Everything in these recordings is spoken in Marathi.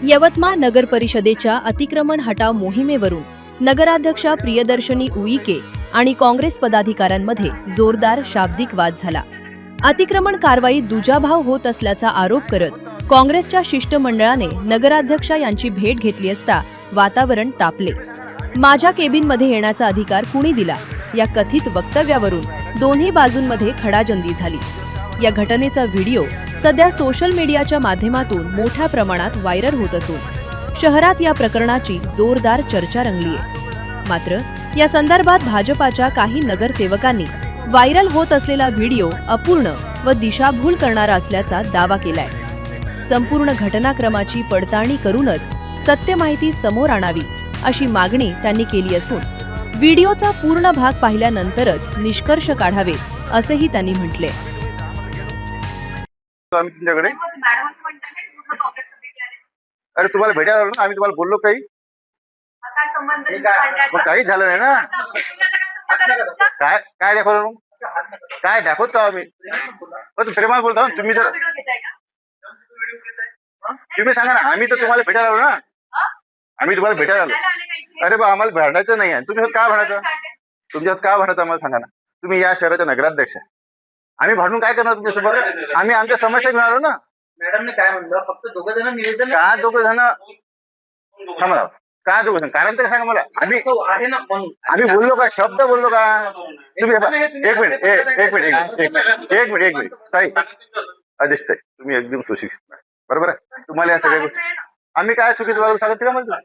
यवतमाळ नगर परिषदेच्या अतिक्रमण हटाव मोहिमेवरून नगराध्यक्षा प्रियदर्शनी उईके आणि काँग्रेस पदाधिकाऱ्यांमध्ये जोरदार शाब्दिक वाद झाला. अतिक्रमण कारवाईत दुजाभाव होत असल्याचा आरोप करत काँग्रेसच्या शिष्टमंडळाने नगराध्यक्षा यांची भेट घेतली असता वातावरण तापले. माझ्या केबिनमध्ये येण्याचा अधिकार कुणी दिला या कथित वक्तव्यावरून दोन्ही बाजूंमध्ये खडाजंगी झाली. या घटनेचा व्हिडिओ सध्या सोशल मीडियाच्या माध्यमातून मोठ्या प्रमाणात व्हायरल होत असून शहरात या प्रकरणाची जोरदार चर्चा रंगली आहे. मात्र या संदर्भात भाजपाच्या काही नगरसेवकांनी व्हायरल होत असलेला व्हिडिओ अपूर्ण व दिशाभूल करणारा असल्याचा दावा केलाय. संपूर्ण घटनाक्रमाची पडताळणी करूनच सत्य माहिती समोर आणावी अशी मागणी त्यांनी केली असून व्हिडिओचा पूर्ण भाग पाहिल्यानंतरच निष्कर्ष काढावेत असेही त्यांनी म्हटले. तुमच्याकडे अरे तुम्हाला भेटायला आलो ना आम्ही, तुम्हाला बोललो काही काहीच झालं नाही ना. काय काय दाखवलं काय दाखवतो आम्ही प्रेमात बोलतो. तुम्ही जर तुम्ही सांगा ना, आम्ही तर तुम्हाला भेटायला आलो ना, आम्ही तुम्हाला भेटायला आलो. अरे बा आम्हाला भांडायचं नाही आहे. तुम्ही काय भांडायचं, तुमच्यात काय भांडायचं आम्हाला सांगा ना. तुम्ही या शहराच्या नगराध्यक्ष, आम्ही भांडून काय करणार तुमच्यासोबत. आम्ही आमच्या समस्या घेऊन आलो ना. मॅडमने काय म्हणलं, फक्त दोघं जण निवेदन का दोघं जण थांबा, काय दोघं जण कारण तर सांगा मला. आम्ही आहे ना म्हणून आम्ही बोललो का, शब्द बोललो का. तुम्ही एक मिनिट एक मिनिट एक मिनिट ताई आदेश ताई, तुम्ही एकदम सुशिक्षित बरोबर आहे. तुम्हाला या सगळ्या गोष्टी आम्ही काय चुकीचं बोललो सांगा तिला म्हणतो.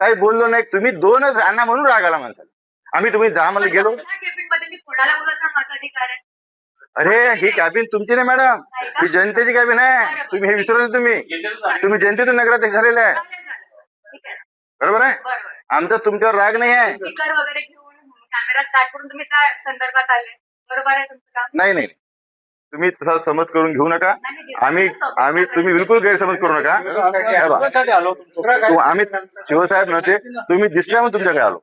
काही बोललो नाही. तुम्ही दोनच आणा म्हणून राग आला माणसाला. आम्ही तुम्ही जा मला गेलो. अरे ही कॅबिन तुमची नाही मॅडम, ही जनतेची कॅबिन आहे. तुम्ही हे विसरले. तुम्ही जनतेतून नगराध्यक्ष झालेले आहे बरोबर आहे. आमचा तुमच्यावर राग नाही आहे. नाही नाही तुम्ही तसा समज करून घेऊ नका. आम्ही तुम्ही बिलकुल गैरसमज करू नका. आम्ही शिवसाहेब नव्हते, तुम्ही दिसल्यामुळे तुमच्याकडे आलो.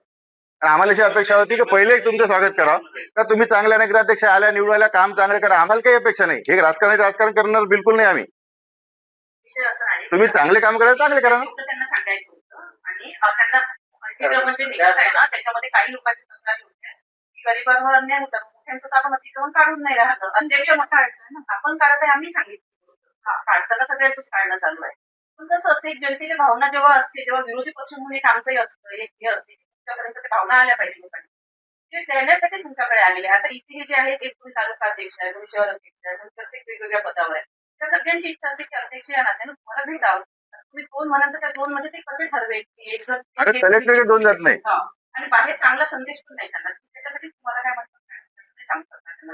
आम्हाला अशी अपेक्षा होती की पहिले तुमचं स्वागत करावं, का तुम्ही चांगल्या नगराध्यक्ष आल्या, निवडायला काम चांगलं करा. आम्हाला काही अपेक्षा नाही. हे राजकारण करणार बिलकुल नाही आम्ही. तुम्ही चांगले काम करा, चांगले करा. त्यांना सांगायचं होतं आणि त्यांना अतिक्रमण जे निघत आहे ना त्याच्यामध्ये काही लोकांची तक्रारी होत्या की गरिबांवर अन्याय होतात. मोठ्यांचं तर आपण अतिक्रमण काढून नाही राहत. अध्यक्ष मोठा आहे ना, आपण काढत आहे. आम्ही सांगितलं काढताना सगळ्यांचंच काढणं चालू आहे. पण कसं असते, जनतेची भावना जेव्हा असते तेव्हा विरोधी पक्ष म्हणून एक आमचंही असतं, एक हे असते तुमच्यापर्यंत त्या भावना आल्या पाहिजे लोकांनी. ते देण्यासाठी तुमच्याकडे आलेले. आता इथे हे जे आहे ते तुम्ही तालुका अध्यक्ष आहे, तुम्ही शहर अध्यक्ष आहे, तुम्ही प्रत्येक वेगवेगळ्या पदावर आहे. त्या सगळ्यांची इच्छा असते की अध्यक्ष या नात्याने तुम्हाला भेटावं. तुम्ही दोन म्हणाल तर त्या दोन मध्ये ते कसे ठरवेल की एक जण कलेक्टर दोन जात नाही आणि बाहेर चांगला संदेश पण नाही त्यांना. त्याच्यासाठी तुम्हाला काय म्हणतात सांगतात त्यांना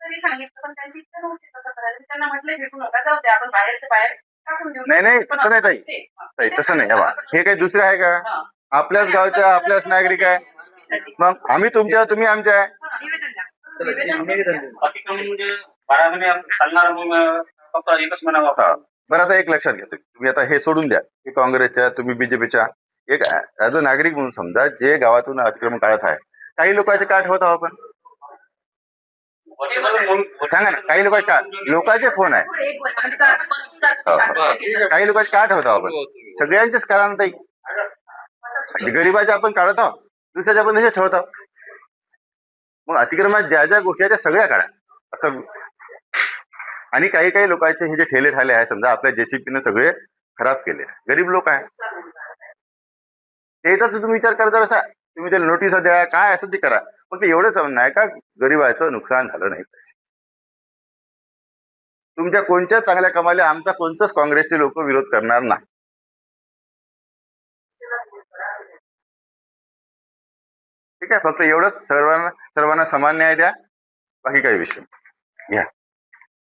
तरी सांगितलं, पण त्यांची इच्छा नव्हती तसं करायला. त्यांना म्हटलं भेटू नका, जाऊ द्या आपण बाहेर ते बाहेर टाकून देऊ. नाही तसं नाही ताई, तसं नाही. हे काही दुसरे आहे का, आपल्याच गावच्या आपल्याच नागरिक आहे. मग आम्ही तुमच्या, तुम्ही आमच्या आहे. बरं आता एक लक्षात घ्या, तुम्ही आता हे सोडून द्या की काँग्रेसच्या तुम्ही बीजेपीच्या. एक ऍज अ नागरिक म्हणून समजा जे गावातून अतिक्रमण काढत आहे, काही लोकांचे का ठेवत आहोत आपण सांगा ना. काही लोकांचे फोन आहे, काही लोकांचे का ठेवत आहोत आपण. सगळ्यांचेच कारण ताई. गरीबाचे आपण काढत आहोत, दुसऱ्याच्या आपण तसे ठेवत आहोत. मग अतिक्रमणात ज्या ज्या गोष्टी आहेत त्या सगळ्या काढा असं. आणि काही लोकांचे हे जे ठेले ठाले आहे समजा आपल्या जेसीपीने सगळे खराब केले, गरीब लोक आहे, त्याचा तुम्ही विचार करता असा. तुम्ही त्याला नोटीस द्या, काय असं ते करा. फक्त एवढंच नाही का गरीबाचं नुकसान झालं नाही पाहिजे. तुमच्या कोणत्या चांगल्या कमाले आमचा कोणताच काँग्रेसचे लोक विरोध करणार नाही. ठीक आहे, फक्त एवढंच सर्वांना समान न्याय द्या, बाकी काही विषय घ्या.